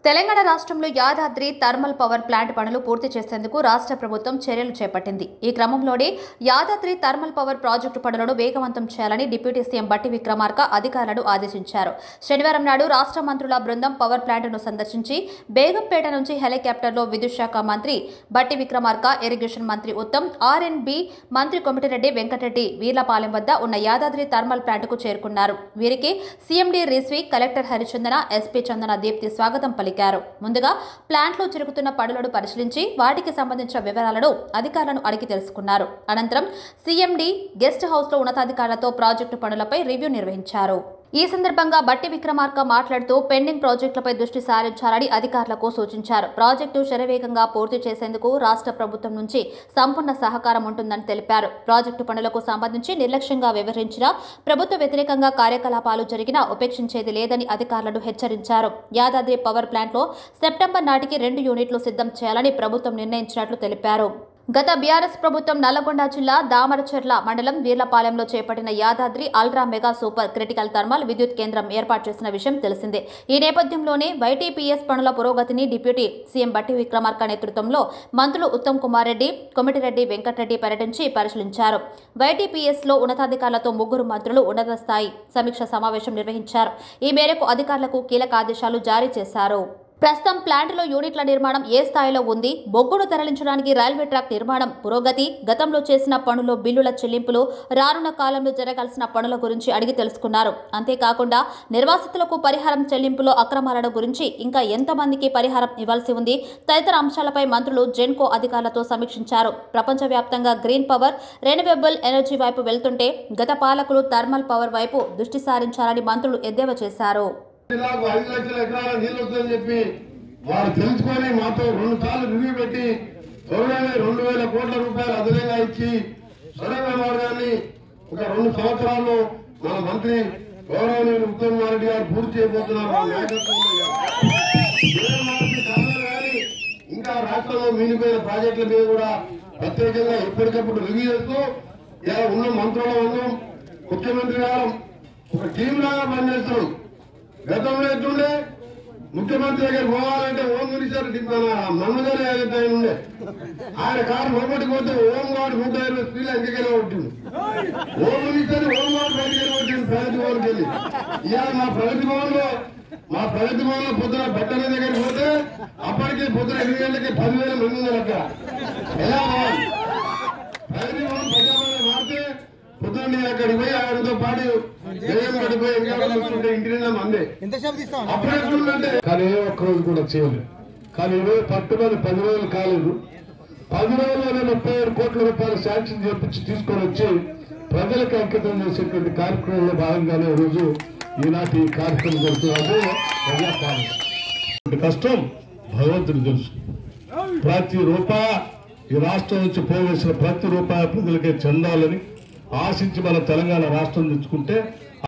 తెలంగాణ రాష్ట్రంలో Yadadri thermal power plant పనులు పూర్తి చేసేందుకు రాష్ట్ర ప్రభుత్వం చర్యలు చేపట్టింది. ఈ క్రమంలోనే యాదాద్రి థర్మల్ పవర్ ప్రాజెక్టు పనులను వేగవంతం చేయాలని డిప్యూటీ సీఎం బట్టి విక్రమార్క అధికారులను ఆదేశించారు. శనివారం నాడు రాష్ట్ర మంత్రుల బృందం పవర్ ప్లాంట్ను సందర్శించి బేగంపేట నుంచి హెలికాప్టర్లో విద్యుత్ శాఖ మంత్రి బట్టి విక్రమార్క, ఇరిగేషన్ మంత్రి ఉత్తమ్, ఆర్ఎండ్బి మంత్రి కోమటిరెడ్డి వెంకటరెడ్డి వీర్లపాలెం వద్ద ఉన్న యాదాద్రి థర్మల్ ప్లాంట్కు చేరుకున్నారు. వీరికి సీఎండీ రిజ్వీ, కలెక్టర్ హరిచందన, ఎస్పీ చందన దీప్తి స్వాగతం పలికారు. ముందుగా ప్లాంట్లో జరుగుతున్న పనులను పరిశీలించి వాటికి సంబంధించిన వివరాలను అధికారులను అడిగి తెలుసుకున్నారు. అనంతరం సీఎండీ గెస్ట్ హౌస్లో ఉన్నతాధికారులతో ప్రాజెక్టు పనులపై రివ్యూ నిర్వహించారు. ఈ సందర్భంగా బట్టి విక్రమార్క మాట్లాడుతూ పెండింగ్ ప్రాజెక్టులపై దృష్టి సారించాలని అధికారులకు సూచించారు. ప్రాజెక్టు శరవేగంగా పూర్తి చేసేందుకు రాష్ట్ర ప్రభుత్వం నుంచి సంపూర్ణ సహకారం ఉంటుందని తెలిపారు. ప్రాజెక్టు పనులకు సంబంధించి నిర్లక్ష్యంగా వ్యవహరించినా, ప్రభుత్వ వ్యతిరేకంగా కార్యకలాపాలు జరిగినా ఉపేక్షించేది లేదని అధికారులను హెచ్చరించారు. యాదాద్రి పవర్ ప్లాంట్లో సెప్టెంబర్ నాటికి 2 యూనిట్లు సిద్ధం చేయాలని ప్రభుత్వం నిర్ణయించినట్లు తెలిపారు. గత బీఆర్ఎస్ ప్రభుత్వం నల్లగొండ జిల్లా దామరచెర్ల మండలం వీర్లపాలెంలో చేపట్టిన Yadadri ultra mega super critical thermal విద్యుత్ కేంద్రం ఏర్పాటు చేసిన విషయం తెలిసిందే. ఈ నేపథ్యంలోనే వైటీపీఎస్ పనుల పురోగతిని డిప్యూటీ సీఎం బట్టి విక్రమార్క నేతృత్వంలో మంత్రులు ఉత్తమ్ కుమార్ రెడ్డి, కోమటిరెడ్డి వెంకటరెడ్డి పర్యటించి పరిశీలించారు. వైటీపీఎస్లో ఉన్నతాధికారులతో 3 మంత్రులు ఉన్నత స్థాయి సమీక్ష సమావేశం నిర్వహించారు. ఈ మేరకు అధికారులకు కీలక ఆదేశాలు జారీ చేశారు. ప్రస్తుతం ప్లాంట్లో యూనిట్ల నిర్మాణం ఏ స్థాయిలో ఉంది, బొగ్గును తరలించడానికి రైల్వే ట్రాక్ నిర్మాణం పురోగతి, గతంలో చేసిన పనుల్లో బిల్లుల చెల్లింపులు, రానున్న కాలంలో జరగాల్సిన పనుల గురించి అడిగి తెలుసుకున్నారు. అంతేకాకుండా నిర్వాసితులకు పరిహారం చెల్లింపులో అక్రమాల గురించి, ఇంకా ఎంతమందికి పరిహారం ఇవ్వాల్సి ఉంది తదితర అంశాలపై మంత్రులు జెన్కో అధికారులతో సమీక్షించారు. ప్రపంచవ్యాప్తంగా గ్రీన్ పవర్, రెన్యూవబుల్ ఎనర్జీ వైపు వెళ్తుంటే గత పాలకులు థర్మల్ పవర్ వైపు దృష్టి సారించాలని మంత్రులు ఎద్దేవా చేశారు. 5 లక్షల ఎకరాల నీళ్లు వస్తుందని చెప్పి వారు తెలుసుకొని మాతో 2 సార్లు రివ్యూ పెట్టి త్వరలోనే 2000 కోట్ల రూపాయలు అదనంగా ఇచ్చి సొరంగ మార్గాన్ని ఒక 2 సంవత్సరాల్లో మన మంత్రి గౌరవనీయులు ఉత్తమ్ కుమార్ రెడ్డి గారు పూర్తి చేయబోతున్నారు. ఇంకా రాష్ట్రంలో మిగిలిపోయిన ప్రాజెక్టుల మీద కూడా ప్రత్యేకంగా ఎప్పటికప్పుడు రివ్యూ చేస్తూ ఇలా ఉన్న మంత్రుల వందం ముఖ్యమంత్రి గారు ఒక టీం లాగా పనిచేస్తారు. గతంలో ఎట్లుండే ముఖ్యమంత్రి దగ్గర పోవాలంటే హోమ్ మినిస్టర్ మన్మధర్ ఆయన ఉండే, ఆయన కారు లోపలికి పోతే హోమ్ గార్డు 120 స్పీడ్ ఎంకెళ్ళి కొట్టింది. హోమ్ మినిస్టర్ హోమ్ గార్డు బయటకెళ్ళి కొట్టింది ప్రగతి భవన్కి వెళ్ళి. ఇవాళ మా ప్రగతి భవన్ లో పొద్దున బట్టల దగ్గరికి పోతే అప్పటికే పొద్దున 8 గంటలకి 10,000 మంది ఉన్నారు అక్కడ. ఎలా ప్రగతి భవన్ ప్రజాభవన్ మారితే పొద్దున నేను అక్కడికి పోయి ఆయనతో పాటు జయం పడిపోయి ఇంకా ఇంటి నిండా మందే అప్పుడే. కానీ ఏ ఒక్కరోజు కూడా చేయలేదు. కానీ ఈరోజు పట్టుబడి 10 రోజులు కాలేదు. 10 రోజుల్లోనే 37 కోట్ల రూపాయలు శాంక్షన్ చేపించి తీసుకొని వచ్చి ప్రజలకు అంకితం చేసేటువంటి కార్యక్రమంలో భాగంగానే రోజు ఈనాటి ఈ కార్యక్రమం జరుగుతున్నది. ప్రజాపాలన కష్టం భగవంతుడు తెలుసు. ప్రతి రూపాయి ఈ రాష్ట్రం నుంచి పోవేసిన ప్రతి రూపాయి ప్రజలకే చెందాలని ఆశించి మన తెలంగాణ రాష్ట్రం తెచ్చుకుంటే